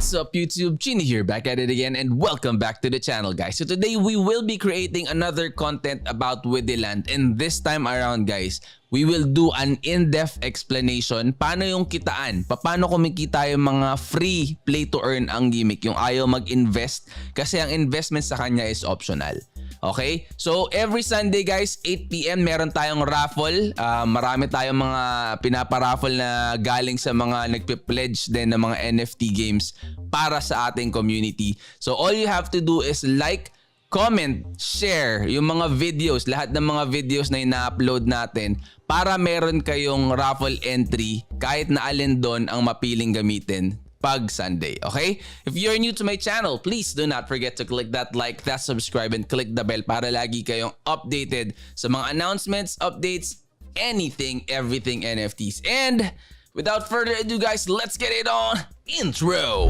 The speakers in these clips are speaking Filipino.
What's up YouTube? Chini here, back at it again, and welcome back to the channel, guys. So today we will be creating another content about Widiland, and this time around, guys, we will do an in-depth explanation paano yung kitaan, paano kumikita yung mga free play to earn ang gimmick, yung ayaw mag-invest kasi ang investment sa kanya is optional. Okay? So every Sunday, guys, 8 PM meron tayong raffle. Marami tayong mga pinaparaffle na galing sa mga nagpe-pledge din ng mga NFT games para sa ating community. So all you have to do is like, comment, share yung mga videos, lahat ng mga videos na ina-upload natin para meron kayong raffle entry kahit na alin doon ang mapiling gamitin pag Sunday, okay? If you're new to my channel, please do not forget to click that like, that subscribe, and click the bell para lagi kayong updated sa mga announcements, updates, anything, everything NFTs. And without further ado, guys, let's get it on. Intro!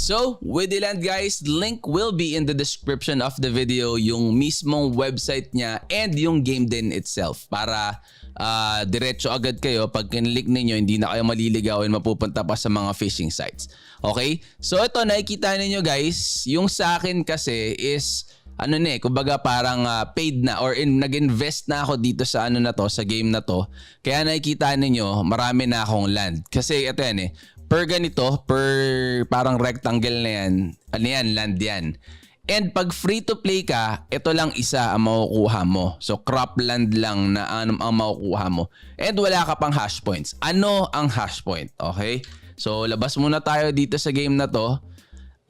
So, Widiland, guys, link will be in the description of the video, yung mismong website niya and yung game din itself para diretso agad kayo pag kinlik ninyo, hindi na kayo maliligawin, mapupunta pa sa mga phishing sites. Okay? So ito, nakikita ninyo, guys, yung sa akin kasi is kumbaga parang paid na or nag-invest na ako dito sa na to, sa game na to. Kaya nakikita ninyo, marami na akong land. Kasi ito yan per ganito, per parang rectangle na yan, land yan. And pag free to play ka, ito lang isa ang makukuha mo. So cropland lang na ang makukuha mo. And wala ka pang hash points. Ano ang hash point? Okay? So labas muna tayo dito sa game na to.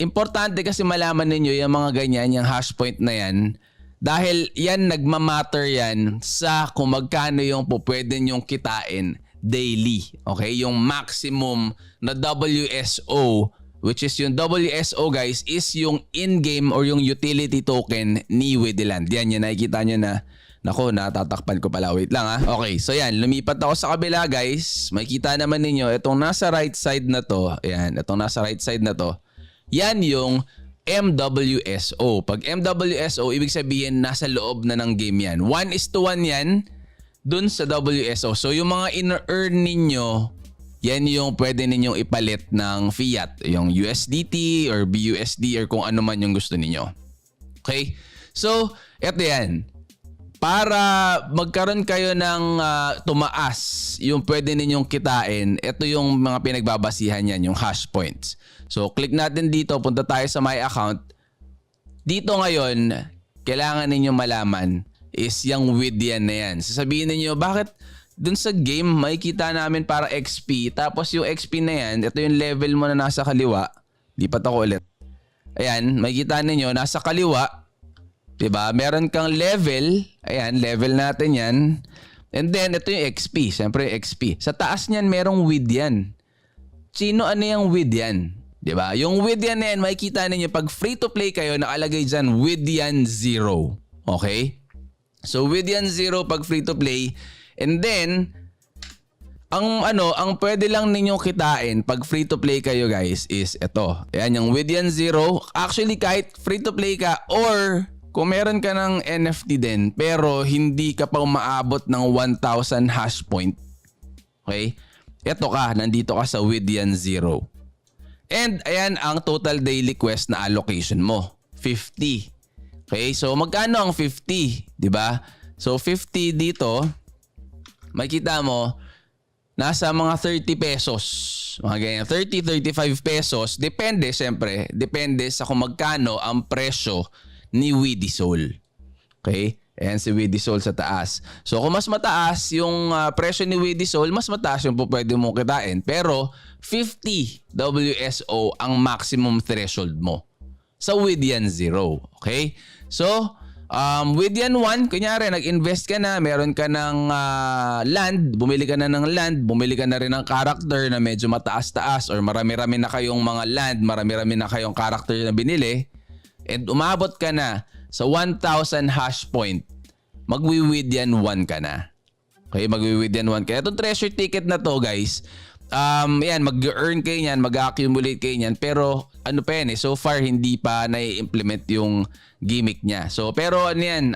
Importante kasi malaman ninyo yung mga ganyan, yung hash point na yan. Dahil yan, nagmamatter yan sa kung magkano yung pwede nyong kitain daily. Okay? Yung maximum na WSO, which is yung WSO, guys, is yung in-game or yung utility token ni Widiland. Yan, nakikita nyo na. Nako, natatakpan ko pala. Wait lang Okay, so yan. Lumipat ako sa kabila, guys. Makikita naman ninyo, itong nasa right side na to. Ayan, itong nasa right side na to. Yan yung MWSO. Pag MWSO, ibig sabihin nasa loob na ng game yan. 1:1 yan dun sa WSO. So yung mga in-earn ninyo, yan yung pwede ninyong ipalit ng fiat. Yung USDT or BUSD or kung ano man yung gusto ninyo. Okay? So, eto yan. Para magkaroon kayo ng tumaas yung pwede ninyong kitain, ito yung mga pinagbabasihan yan, yung hash points. So, click natin dito. Punta tayo sa my account. Dito ngayon, kailangan ninyong malaman is yung Widian na yan. Sasabihin niyo bakit dun sa game makikita namin para XP, tapos yung XP na yan, ito yung level mo na nasa kaliwa. Lipat ako ulit. Ayan, makikita niyo nasa kaliwa. Diba? Meron kang level. Ayan, level natin yan. And then, ito yung XP. Siyempre, XP. Sa taas niyan, merong Widian. Ano yung Widian? Diba? Yung Widian na yan, makikita ninyo pag free to play kayo, nakalagay dyan, Widian 0. Okay? So Widian 0 pag free to play, and then ang pwede lang ninyong kitain pag free to play kayo, guys, is ito. Ayan yung Widian 0. Actually, kahit free to play ka or kung meron ka ng NFT din pero hindi ka pa umaabot ng 1,000 hash point. Okay? Ito ka, nandito ka sa Widian 0. And ayan ang total daily quest na allocation mo, 50. Okay, so magkano ang 50, 'di ba? So 50 dito, makita mo nasa mga 30 pesos. Mga ganyan, 30-35 pesos, depende siyempre, depende sa kung magkano ang presyo ni Widisol. Okay? Ayan si Widisol sa taas. So kung mas mataas yung presyo ni Widisol, mas mataas yung pwede mo kitain. Pero 50 WSO ang maximum threshold mo sa Widian 0. Okay? So, Widian 1, kunyari, nag-invest ka na, meron ka ng land, bumili ka na ng land, bumili ka na rin ng character na medyo mataas-taas or marami-rami na kayong mga land, marami-rami na kayong character na binili, and umabot ka na sa 1,000 hash point, magwi-Widian 1 ka na. Okay, magwi-Widian 1 ka. Itong treasure ticket na to, guys, yan, mag-earn kayo niyan, mag-accumulate kayo niyan, pero ano pa yan eh, so far hindi pa na-implement yung gimmick niya. So pero ano yan,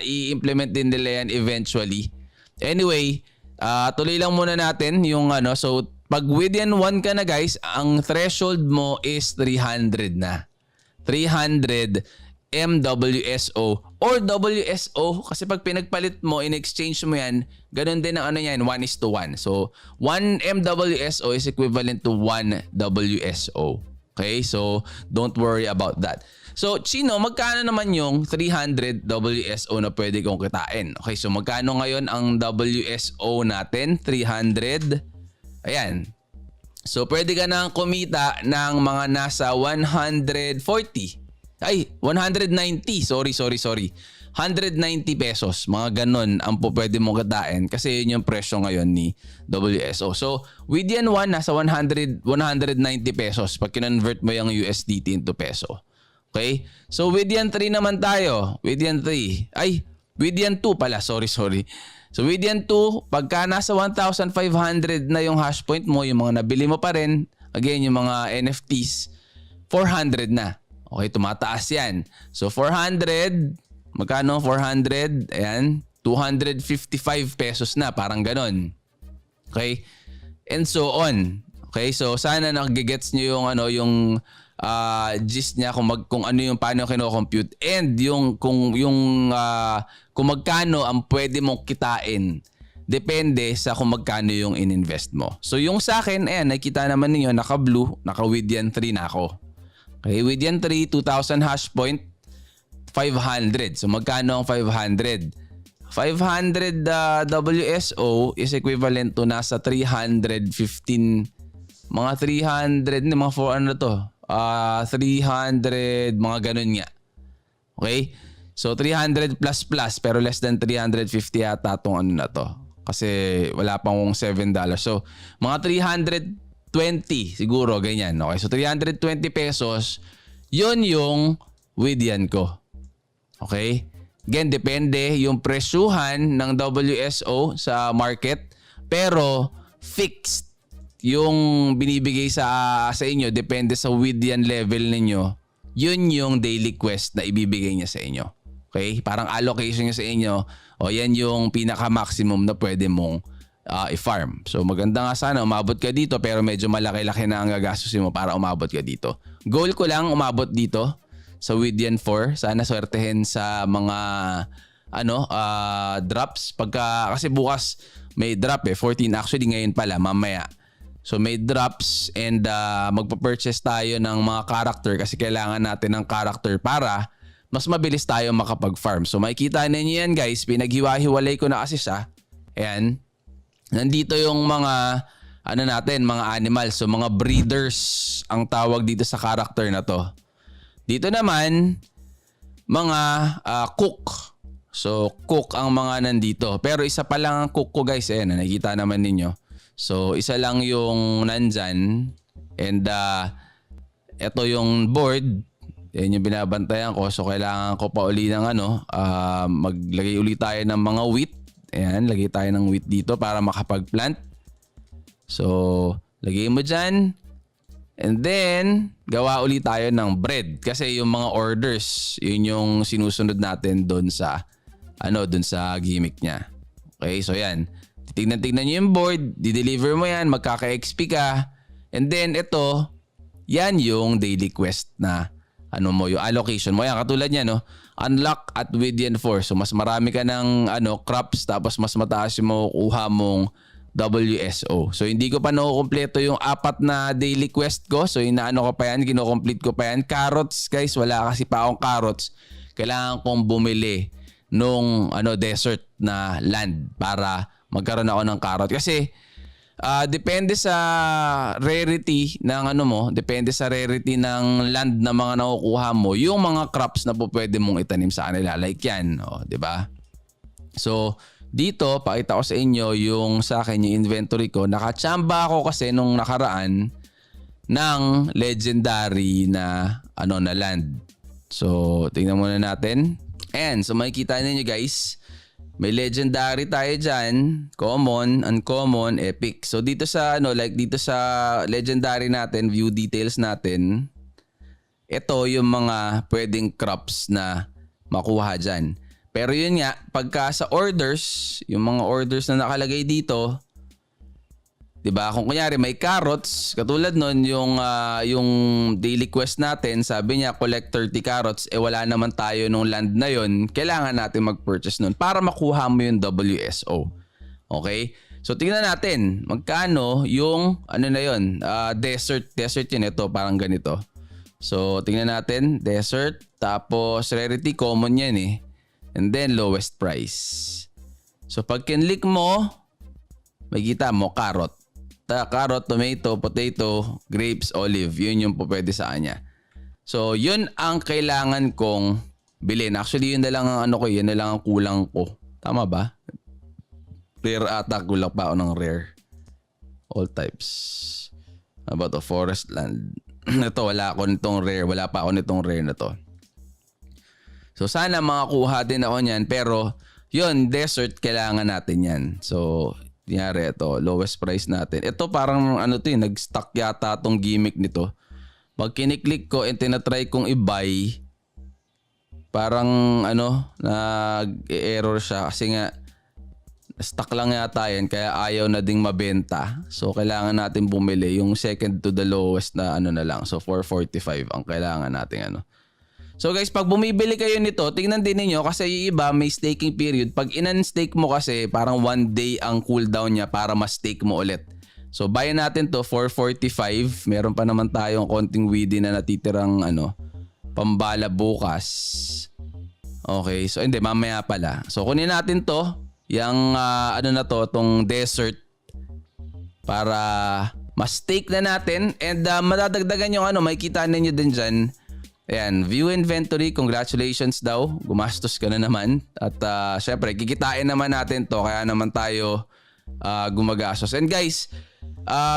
i-implement din nila yan eventually. Anyway, tuloy lang muna natin yung ano. So pag within 1 ka na guys, ang threshold mo is 300 na. 300 MWSO or WSO kasi pag pinagpalit mo, in-exchange mo yan, ganun din ang ano yan, 1:1. So 1 MWSO is equivalent to 1 WSO. Okay, so don't worry about that. So Chino, magkano naman yung 300 WSO na pwede kong kitain? Okay, so magkano ngayon ang WSO natin? 300. Ayan. So pwede ka nang kumita ng mga nasa 140. Ay, 190. Sorry. 190 pesos. Mga ganun ang pwede mong kitain kasi yun yung presyo ngayon ni WSO. So, with yan 1, nasa 190 pesos pag kinonvert mo yung USDT into peso. Okay? So, with yan 3 naman tayo. With yan 3. Ay, with yan 2 pala. Sorry. So, with yan 2, pagka nasa 1,500 na yung hash point mo, yung mga nabili mo pa rin, again, yung mga NFTs, 400 na. Okay, tumataas yan. So 400, magkano 400? Ayan, 255 pesos na, parang ganon. Okay? And so on. Okay, so sana nagigets nyo yung ano, yung gist niya kung ano yung paano kino-compute and yung kung magkano ang pwede mong kitain. Depende sa kung magkano yung ininvest mo. So yung sa akin, ayan, nakita naman niyo naka-blue, naka-Widyan 3 na ako. Okay, Widyan 3, 2,000 hash point, 500. So magkano ang 500? 500 WSO is equivalent to nasa 315, mga 300, mga 4 ano to? 300, mga ganun nga. Okay? So 300 plus pero less than 350 yata itong ano na to. Kasi wala pang $7. So mga 320 siguro, ganyan. Okay, so 320 pesos, yun yung Widyan ko. Okay? Again, depende yung presyuhan ng WSO sa market, pero fixed yung binibigay sa inyo, depende sa Widyan level ninyo. Yun yung daily quest na ibibigay niya sa inyo. Okay? Parang allocation niya sa inyo, o yan yung pinaka-maximum na pwede mong i-farm. So maganda nga sana umabot ka dito, pero medyo malaki-laki na ang gagastusin mo para umabot ka dito. Goal ko lang umabot dito sa Widyan 4. Sana swertehin sa mga drops kasi bukas may drop 14 actually, ngayon pala, mamaya. So may drops and magpa-purchase tayo ng mga character kasi kailangan natin ng character para mas mabilis tayo makapag-farm. So makikita ninyo yan guys, pinaghiwa-hiwalay ko na kasi siya. Ayan. Nandito yung mga mga animals. So mga breeders ang tawag dito sa character na to. Dito naman mga cook. So cook ang mga nandito. Pero isa pa lang ang cook ko guys. Ayan, nakikita naman ninyo. So isa lang yung nandyan. And ito yung board. Yan yung binabantayan ko. So kailangan ko pa uli ng maglagay uli tayo ng mga wheat. Ayan, lagay tayo ng wheat dito para makapag-plant. So, lagay mo dyan. And then, gawa ulit tayo ng bread. Kasi yung mga orders, yun yung sinusunod natin doon sa, doon sa gimmick niya. Okay, so yan. Tignan nyo yung board, di-deliver mo yan, magkaka-XP ka. And then, ito, yan yung daily quest na, yung allocation mo. Yan, katulad niya, no? Unlock at Widyan 4. So mas marami ka ng crops, tapos mas mataas yung makukuha mong WSO. So hindi ko pa nakukumpleto yung 4 na daily quest ko. So ko pa yan, kino-complete ko pa yan. Carrots guys, wala kasi pa akong carrots. Kailangan kong bumili nung desert na land para magkaroon ako ng carrot. Kasi depende sa rarity ng depende sa rarity ng land na mga nakukuha mo, yung mga crops na po pwede mong itanim sa kanila. Like yan, di ba? So, dito, pakita ko sa inyo yung sa akin, yung inventory ko. Nakachamba ako kasi nung nakaraan ng legendary na na land. So, tingnan muna natin. And, so makikita niyo guys, may legendary tayo dyan, common, uncommon, epic. So dito sa dito sa legendary natin, view details natin. ito yung mga pwedeng crops na makuha dyan. Pero yun nga, pagka sa orders, yung mga orders na nakalagay dito, 'di ba? Kung kunyari may carrots, katulad nun yung daily quest natin, sabi niya collect 30 carrots, wala naman tayo nung land na yon, kailangan natin mag-purchase nun para makuha mo yung WSO. Okay? So tingnan natin magkano yung ano na yon, desert yun, ito parang ganito. So tingnan natin, desert, tapos rarity common yan eh. And then lowest price. So pag kinlik mo, makikita mo carrot, tomato, potato, grapes, olive. Yun yung po pwede sa kanya. So, yun ang kailangan kong bilhin. Actually, yun na lang ang ano ko, yun na lang ang kulang ko. Tama ba? Rare ata, kulang pa ako ng rare. All types. How about the forest land? Ito, wala ako nitong rare. Wala pa ako nitong rare na to. So, sana makakuha din ako niyan. Pero, yun, desert, kailangan natin yan. So, kunyari ito, lowest price natin. Ito parang ano to, nag-stuck yata tong gimmick nito. Pag kiniklik ko and tinatry kong i-buy, parang ano, nag-error siya kasi nga stuck lang yata yan kaya ayaw na ding mabenta. So kailangan natin bumili yung second to the lowest na ano na lang. So 445 ang kailangan natin ano. So guys, pag bumibili kayo nito, tingnan din niyo kasi yung iba may staking period. Pag in-unstake mo kasi, parang 1 day ang cooldown niya para ma-stake mo ulit. So buy natin to 445. Meron pa naman tayong konting wheatie na natitirang ano, pambala bukas. Okay, so hindi, mamaya pala. So kunin natin to, yung ano na to, tong desert para ma-stake na natin and madadagdagan yung ano, makikita ninyo din dyan. Ayan, view inventory, congratulations daw. Gumastos ka na naman. At syempre, kikitain naman natin to. Kaya naman tayo gumagastos. And guys,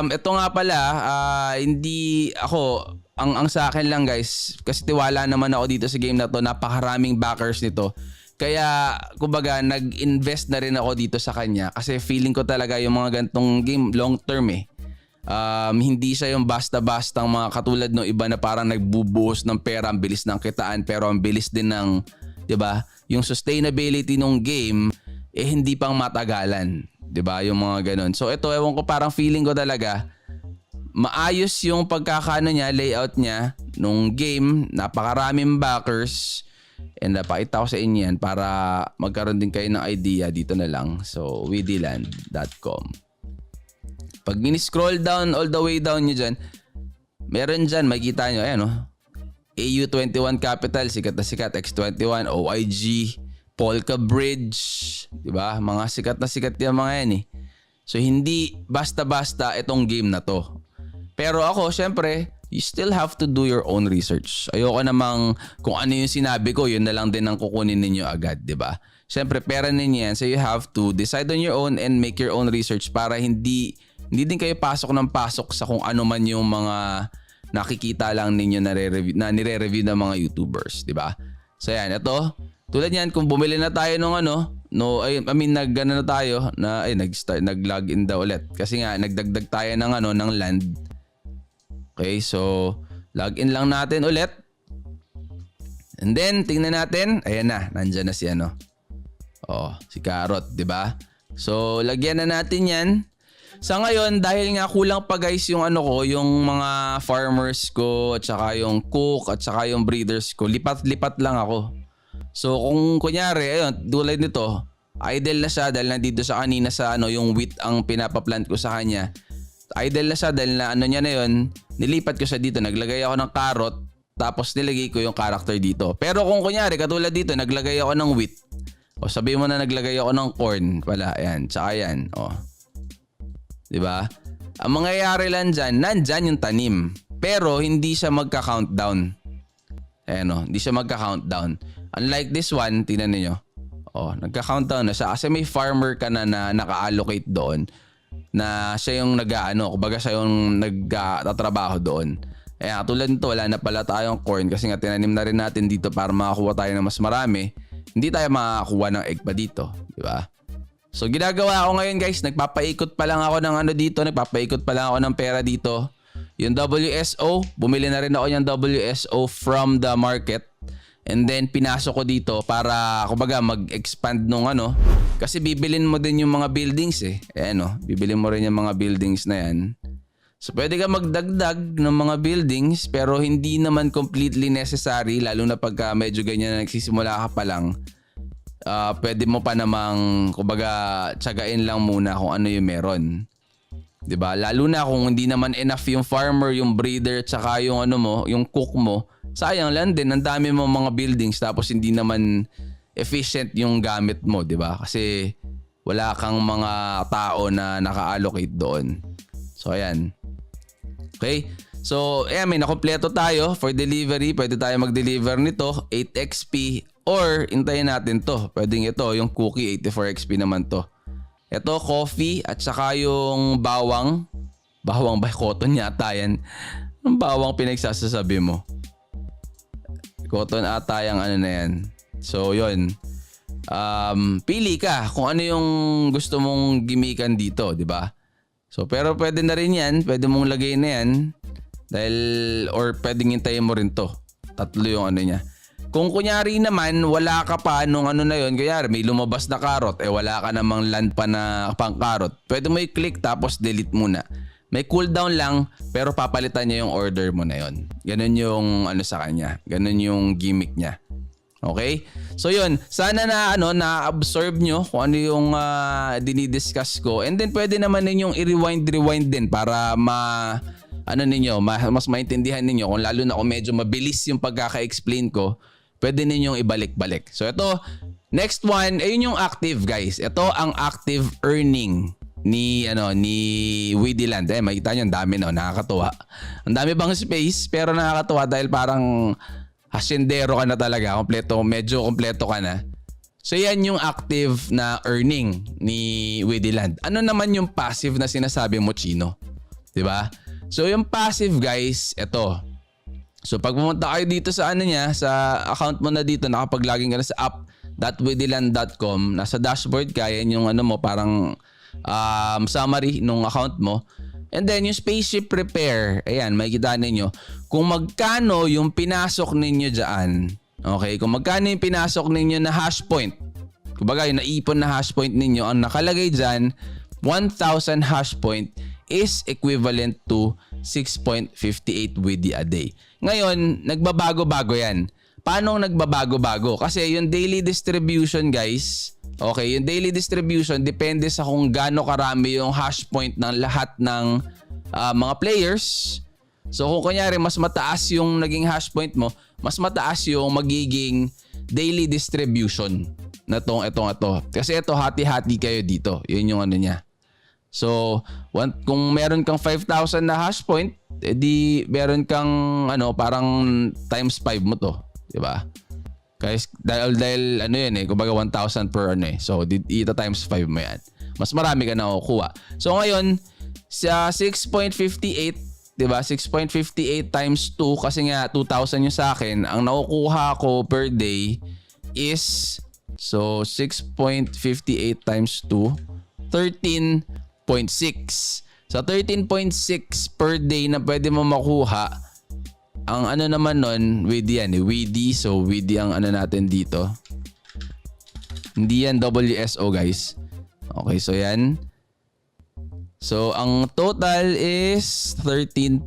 ito nga pala, hindi ako, ang sa akin lang guys, kasi tiwala naman ako dito sa game na to. Napakaraming backers nito. Kaya, kumbaga, nag-invest na rin ako dito sa kanya. Kasi feeling ko talaga yung mga gantong game, long term eh. Hindi siya yung basta-bastang mga katulad ng iba na parang nagbubuhos ng pera, ang bilis ng kitaan pero ang bilis din ng, 'di ba? Yung sustainability ng game hindi pang matagalan, 'di ba? Yung mga ganun. So ito, ewan ko, parang feeling ko talaga maayos yung pagkakaano niya, layout niya nung game, napakaraming backers. And napakita ko sa inyo yan para magkaroon din kayo ng idea dito na lang. So widiland.com. Pag mini-scroll down, all the way down nyo dyan, meron dyan, makikita nyo, ayan o. AU21 Capital, sikat na sikat. X21, OIG, Polka Bridge, diba? Mga sikat na sikat yung mga yan eh. So hindi basta-basta itong game na to. Pero ako, syempre, you still have to do your own research. Ayoko namang kung ano yung sinabi ko, yun na lang din ang kukunin ninyo agad, diba? Syempre, pera ninyo yan. So you have to decide on your own and make your own research para hindi din kayo pasok ng pasok sa kung ano man yung mga nakikita lang ninyo na nire-review ng mga YouTubers, di ba? So yan, ito. Tulad yan, kung bumili na tayo ng nag-ano na tayo, nag-login daw ulit. Kasi nga, nagdagdag tayo ng land. Okay, so, login lang natin ulit. And then, tingnan natin. Ayan na, nandyan na si si Carrot, di ba? So, lagyan na natin yan. Sa ngayon, dahil nga kulang pa guys yung yung mga farmers ko at saka yung cook at saka yung breeders ko, lipat-lipat lang ako. So kung kunyari, ayun, tulad nito, idle na siya dahil nandito sa kanina sa yung wheat ang pinapaplant ko sa kanya. Idle na siya dahil na niya na yun, nilipat ko siya dito, naglagay ako ng carrot, tapos nilagay ko yung character dito. Pero kung kunyari, katulad dito, naglagay ako ng wheat, o sabihin mo na naglagay ako ng corn, pala, ayan, tsaka yan, diba? Ang mangyayari lang dyan, nandyan yung tanim. Pero hindi siya magka-countdown. Ayan hindi siya magka-countdown. Unlike this one, tingnan niyo. Nagka-countdown na siya. Kasi may farmer ka na naka-allocate doon. Na siya yung kumbaga siya yung nagtatrabaho doon. Ayan, tulad nito, wala na pala tayong corn kasi nga tinanim na rin natin dito para makakuha tayo ng mas marami. Hindi tayo makakuha ng egg pa dito. Diba? So ginagawa ko ngayon guys, nagpapaikot pa lang ako ng dito, nagpapaikot pa lang ako ng pera dito. Yung WSO, bumili na rin ako yung WSO from the market. And then pinasok ko dito para kumbaga mag-expand nung ano. Kasi bibilin mo din yung mga buildings eh. Ayan o, bibilin mo rin yung mga buildings na yan. So pwede ka magdagdag ng mga buildings pero hindi naman completely necessary. Lalo na pagka medyo ganyan na nagsisimula ka pa lang. Pwede mo pa namang kumbaga tsagain lang muna kung ano yung meron. 'Di ba? Lalo na kung hindi naman enough yung farmer, yung breeder, tsaka yung ano mo, yung cook mo. Sayang lang din, ang dami mo mga buildings tapos hindi naman efficient yung gamit mo, 'di ba? Kasi wala kang mga tao na naka-allocate doon. So ayan. Okay? So, may nakompleto tayo for delivery. Pwede tayo mag-deliver nito, 8 XP or hintayin natin to. Pwedeng ito, yung cookie, 84 XP naman to. Ito, coffee at saka yung bawang. Bawang ba? Cotton yata yan. Ang bawang pinagsasasabi mo. Cotton ata yung ano na yan. So, yun. Pili ka kung ano yung gusto mong gimikan dito, di ba? So, pero pwede na rin yan. Pwede mong lagay na yan. Dahil, or pwedeng hintayin mo rin to. Tatlo yung ano niya. Kung kunyari naman, wala ka pa nung ano na yun, kunyari may lumabas na carrot, wala ka namang land pa na pang carrot, pwede mo i-click tapos delete muna. May cooldown lang, pero papalitan niya yung order mo na yun. Ganun yung ano sa kanya. Ganun yung gimmick niya. Okay? So yun, sana na na-absorb nyo kung ano yung dinidiscuss ko. And then pwede naman ninyong i-rewind din para mas maintindihan ninyo kung lalo na kung medyo mabilis yung pagkaka-explain ko, pwede ninyong ibalik-balik. So ito, next one, ayun yung active guys. Ito ang active earning ni Widiland. Makita nyo, ang dami nakakatuwa. Ang dami bang space pero nakakatuwa dahil parang hasyendero ka na talaga, medyo kompleto ka na. So yan yung active na earning ni Widiland. Ano naman yung passive na sinasabi mo, Chino? 'Di ba? So yung passive guys, ito. So pag pumunta kayo dito sa sa account mo na dito, nakapag-login ka na sa app.widiland.com, nasa dashboard ka, yan yung parang summary nung account mo. And then yung spaceship repair, ayan, makikita ninyo kung magkano yung pinasok ninyo dyan. Okay, kung magkano yung pinasok ninyo na hash point. Kumbaga yung naipon na hash point ninyo, ang nakalagay dyan, 1,000 hash point is equivalent to 6.58 WIDI a day. Ngayon, nagbabago-bago yan. Paano nagbabago-bago? Kasi yung daily distribution guys, okay, yung daily distribution depende sa kung gaano karami yung hash point ng lahat ng mga players. So kung kunyari mas mataas yung naging hash point mo, mas mataas yung magiging daily distribution na ito. Kasi ito hati-hati kayo dito. Yun yung niya. So kung meron kang 5,000 na hash point, edi meron kang parang times 5 mo to, 'di ba? Guys, dahil kumbaga 1,000 per So, ito times 5 mo yan. Mas marami ka nakukuha. So, ngayon, sa 6.58, diba? 6.58 times 2, kasi nga 2,000 yung sa akin, ang nakukuha ko per day is, so 6.58 times 2, 13.6. Sa 13.6 per day na pwede mo makuha, ang naman nun, WIDI yan WIDI. So WIDI ang natin dito. Hindi yan WSO guys. Okay, so yan. So ang total is 13.16.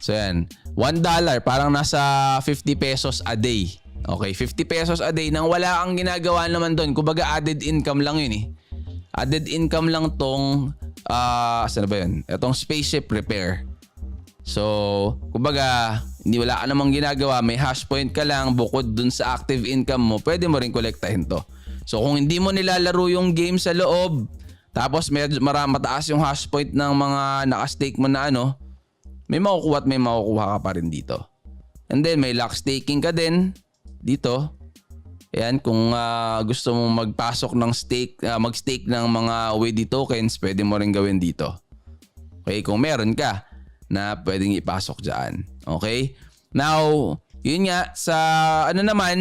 So yan. $1, parang nasa 50 pesos a day. Okay, 50 pesos a day nang wala kang ginagawa naman doon. Kumbaga added income lang yun eh. Added income lang tong saan ba yun? Itong spaceship repair. So, kumbaga, wala ka namang ginagawa, may hash point ka lang bukod dun sa active income mo, pwede mo rin kolektahin to. So, kung hindi mo nilalaro yung game sa loob, tapos medyo mataas yung hash point ng mga naka-stake mo na may makukuha at may makukuha ka pa rin dito. And then, may lock staking ka din dito. Ayan, kung gusto mo magpasok ng mag-stake ng mga WIDI tokens, pwede mo rin gawin dito. Okay, kung meron ka na pwedeng ipasok dyan. Okay? Now, yun nga, sa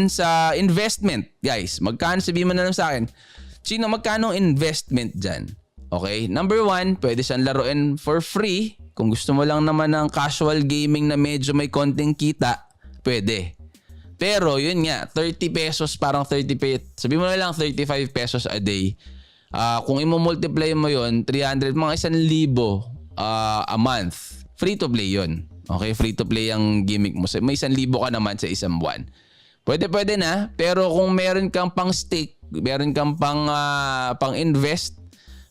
sa investment, guys. Magkano, sabihin mo na lang sa akin, Chino, magkano investment dyan? Okay? Number 1, pwede siyang laruin for free. Kung gusto mo lang naman ng casual gaming na medyo may konting kita, pwede. Pero yun nga, 30 pesos, parang 30 pesos. Sabi mo na lang 35 pesos a day. Kung i-multiply mo yun, 300, mga 1,000 a month. Free to play yun. Okay? Free to play ang gimmick mo. May 1,000 ka naman sa isang buwan. Pwede na. Pero kung meron kang pang stake, meron kang pang invest,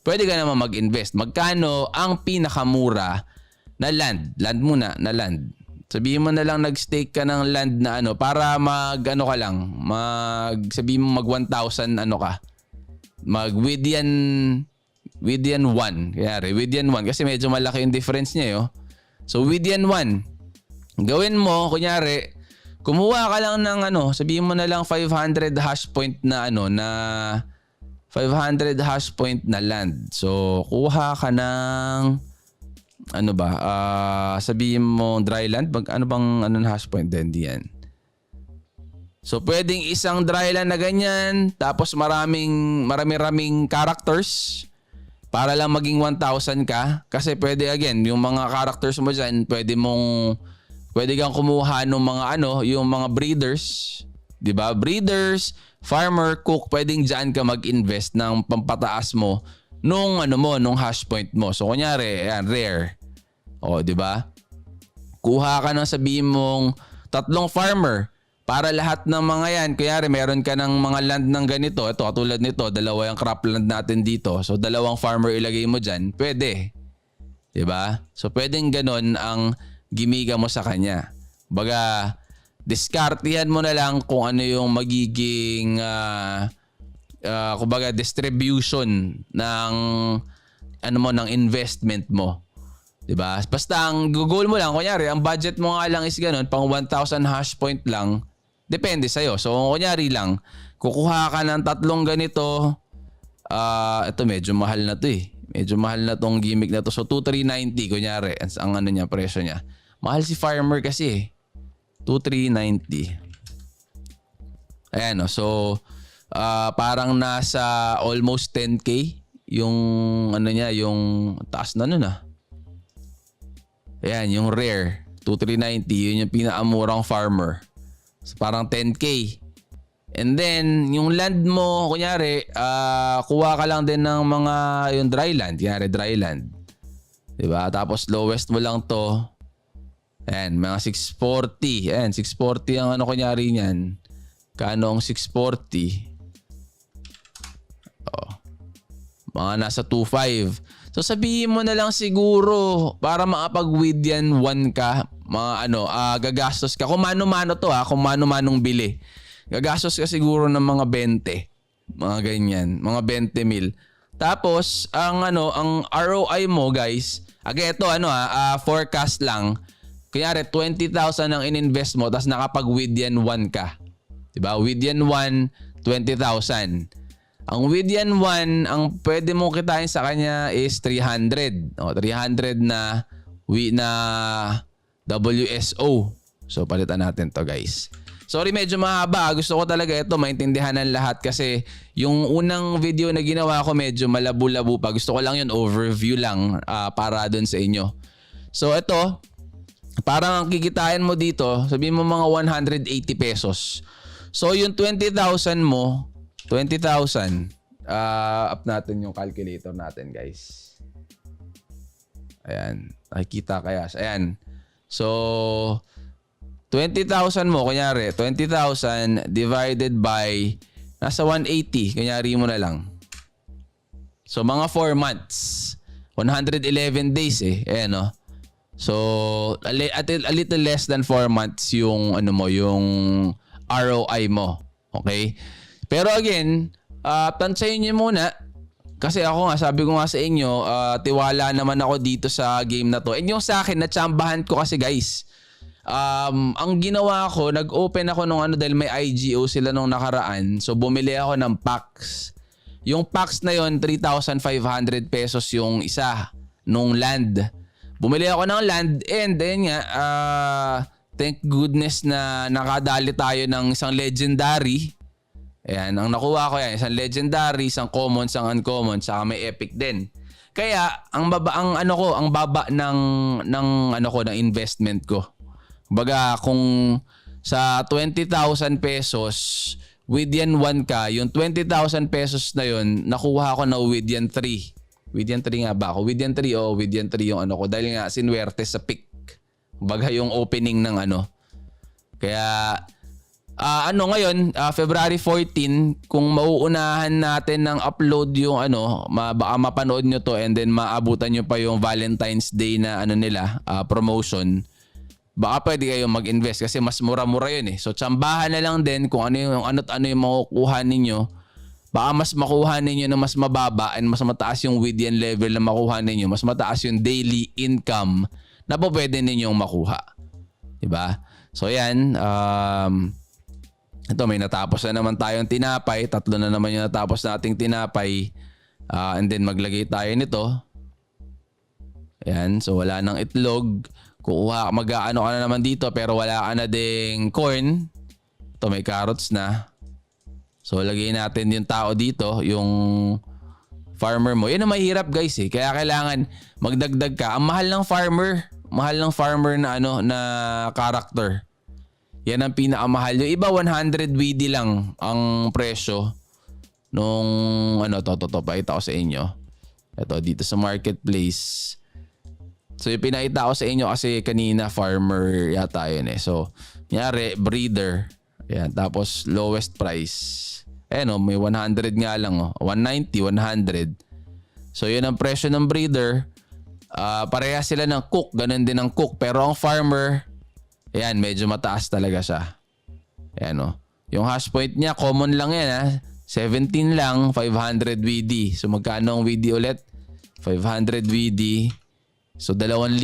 pwede ka naman mag-invest. Magkano ang pinakamura na land? Land muna, na land. Sabihin mo na lang nag-stake ka ng land na para mag-ano ka lang. Sabihin mo mag 1,000 ka. Within 1. Kaya within 1 kasi medyo malaki yung difference niya. So within 1. Gawin mo, kunyari, kumuha ka lang ng sabihin mo na lang 500 hash point na na 500 hash point na land. So kuha ka ng sabihin mo dry land, ano bang hash point din diyan. So pwedeng isang dry land na ganyan, tapos maraming characters para lang maging 1,000 ka. Kasi pwede again, yung mga characters mo dyan, pwede kang kumuha ng mga yung mga breeders, 'di ba? Breeders, farmer, cook, pwedeng diyan ka mag-invest ng pampataas mo nung nung hash point mo. So kunyari, ayan, rare. 'di ba? Kuha ka ng sabihin mong 3 farmer para lahat ng mga yan. Kunyari, meron ka ng mga land ng ganito. Ito, katulad nito, 2 yung cropland natin dito. So 2 farmer ilagay mo diyan, pwede. 'Di ba? So pwedeng ganon ang gimiga mo sa kanya. Baga, diskartihan mo na lang kung ano yung magiging kumbaga distribution ng ng investment mo. 'Di ba? Basta ang goal mo lang, kunyari, ang budget mo nga lang is ganun, pang 1,000 hash point lang. Depende sa'yo. So, kunyari lang, kukuha ka ng 3 ganito. Ito medyo mahal na 'to eh. Medyo mahal na tong gimmick na to. So 2,390 kunyari ang niya, presyo niya. Mahal si farmer kasi eh. 2,390. Ayan so parang nasa almost 10k yung niya, yung taas na nun Ayan, yung rare 2,390, yun yung pinakamurang farmer. So parang 10k. And then, yung land mo, kunyari, kuha ka lang din ng mga yung dry land. Kunyari, dry land. Diba? Tapos, lowest mo lang to. Ayan, mga 640. Ayan, 640 ang kunyari niyan. Kano ang 640? Mga nasa 2.5. So, sabihin mo na lang siguro, para makapag-with yan 1 ka, mga gagastos ka. Kung mano-mano to kung mano-manong bili. Gagastos ka siguro ng mga 20. Mga ganyan. Mga 20 mil. Tapos, ang ROI mo, guys, ito, forecast lang. Kunyari, 20,000 ang ininvest mo, tapos nakapag-with yan 1 ka. Diba? With yan 1, 20,000. Ang with yan 1, ang pwede mo kitain sa kanya is 300. 300 na WSO. So, palitan natin to, guys. Sorry, medyo mahaba. Gusto ko talaga ito maintindihan ng lahat kasi yung unang video na ginawa ko medyo malabo-labo pa. Gusto ko lang yun, overview lang para dun sa inyo. So ito, parang ang kikitain mo dito, sabihin mo mga 180 pesos. So yung 20,000 mo, 20,000, up natin yung calculator natin, guys. Ayan, nakikita kaya. Ayan. So 20,000 mo, kunyari, 20,000 divided by nasa 180, kunyari mo na lang. So, mga 4 months. 111 days Ayan, So, a little less than 4 months yung, yung ROI mo. Okay? Pero again, tansayin nyo muna. Kasi ako nga, sabi ko nga sa inyo, tiwala naman ako dito sa game na to. And yung sa akin, natsambahan ko kasi, guys. Ang ginawa ko, nag-open ako nung dahil may IGO sila nung nakaraan. So bumili ako ng packs. Yung packs na yon 3,500 pesos yung isa nung land. Bumili ako ng land and then nga thank goodness na nakadali tayo ng isang legendary. Ayan, ang nakuha ko yan, isang legendary, isang common, isang uncommon, saka may epic din. Kaya ang baba ng ano ko ng investment ko. Baga kung sa 20,000 pesos with yan 1K, yung 20,000 pesos na yun, nakuha ko na with yan 3. With yan 3 nga ba ako? With yan 3 o with yan 3 yung ano ko. Dahil nga sinwerte sa pick. Baga yung opening ng ano. Kaya ngayon, February 14, kung mauunahan natin ng upload yung ano, baka mapanood nyo to and then maabutan nyo pa yung Valentine's Day na ano nila, promotion. Baka pwede kayong mag-invest kasi mas mura-mura yun eh. So tsambahan na lang din kung ano yung makukuha ninyo. Baka mas makuha ninyo na mas mababa and mas mataas yung Widian level na makuha ninyo. Mas mataas yung daily income na po pwede ninyong makuha. Diba? So yan, ito may natapos na naman tayong tinapay. 3 na naman yung natapos nating tinapay. And then maglagay tayo nito. Ayan, so wala nang itlog. Kukuha, mag-ano ka na naman dito pero wala ka na ding corn. Ito may carrots na. So lagay natin yung tao dito, yung farmer mo. Yan ang mahirap guys eh. Kaya kailangan magdagdag ka. Ang mahal ng farmer. Mahal ng farmer na na character. Yan ang pinakamahal. Yung iba 100 WD lang ang presyo nung pakita ko sa inyo. Ito dito sa marketplace. So yung pinakita ko sa inyo kasi kanina farmer yata yun eh. So nyari breeder. Yan, tapos lowest price. May 100 nga lang 190, 100. So yun ang presyo ng breeder. Pareha sila ng cook, ganun din ang cook. Pero ang farmer, ayan, medyo mataas talaga siya. Ayan yung hash point niya, common lang yan 17 lang, 500 WD. So magkano ang WD ulit? 500 WD. So 2,000.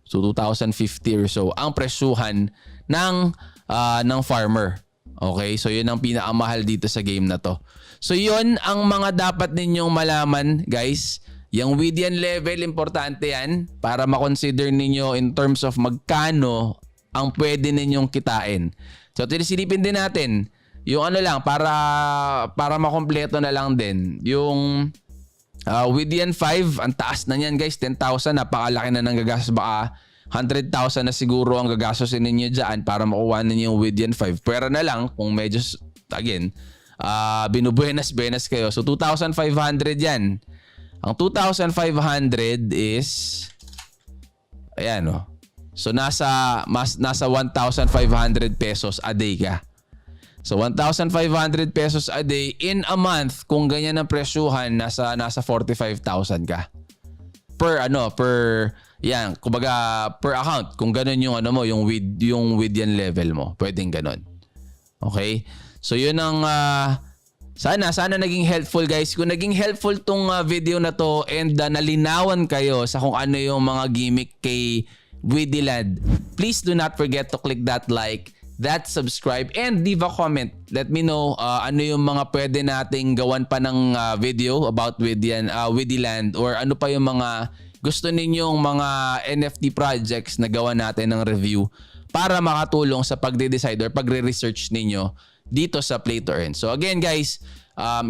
So 2,050 or so ang presyuhan ng farmer. Okay? So yun ang pinakamahal dito sa game na to. So yun ang mga dapat ninyong malaman, guys. Yung Widian level, importante yan para makonsider ninyo in terms of magkano ang pwede ninyong kitain. So silipin din natin yung lang para makompleto na lang din. Yung Widian 5, ang taas na niyan guys, 10,000, napakalaki na ng gagastos. Baka 100,000 na siguro ang gagastosin ninyo dyan para makuha ninyo yung Widian 5. Pwera na lang kung medyo, again, binubuenas-benas kayo. So 2,500 yan. Ang 2,500 is ayan So nasa 1,500 pesos a day ka. So 1,500 pesos a day in a month kung ganyan ang presyuhan nasa 45,000 ka. Per yan, kumbaga per account kung ganun yung yung Widian level mo. Pwedeng ganun. Okay? So yun ang sana naging helpful guys. Kung naging helpful tong video na to and nalinawan kayo sa kung ano yung mga gimmick kay Widiland, please do not forget to click that like, that subscribe, and leave a comment. Let me know ano yung mga pwede nating gawan pa ng video about Widiland or ano pa yung mga gusto ninyong mga NFT projects na gawa natin ng review para makatulong sa pagde-decide or pagre-research ninyo dito sa Play to Earn. So again guys,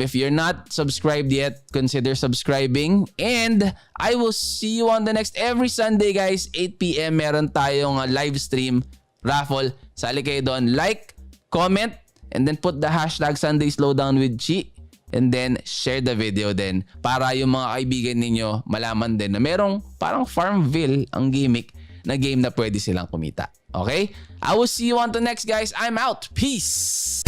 if you're not subscribed yet, consider subscribing. And I will see you on the next every Sunday guys, 8 PM meron tayong live stream raffle. Sali kayo doon, like, comment, and then put the hashtag Sunday Slowdown with Chi. And then share the video din para yung mga kaibigan ninyo malaman din na merong parang Farmville ang gimmick na game na pwede silang kumita. Okay? I will see you on the next guys. I'm out. Peace!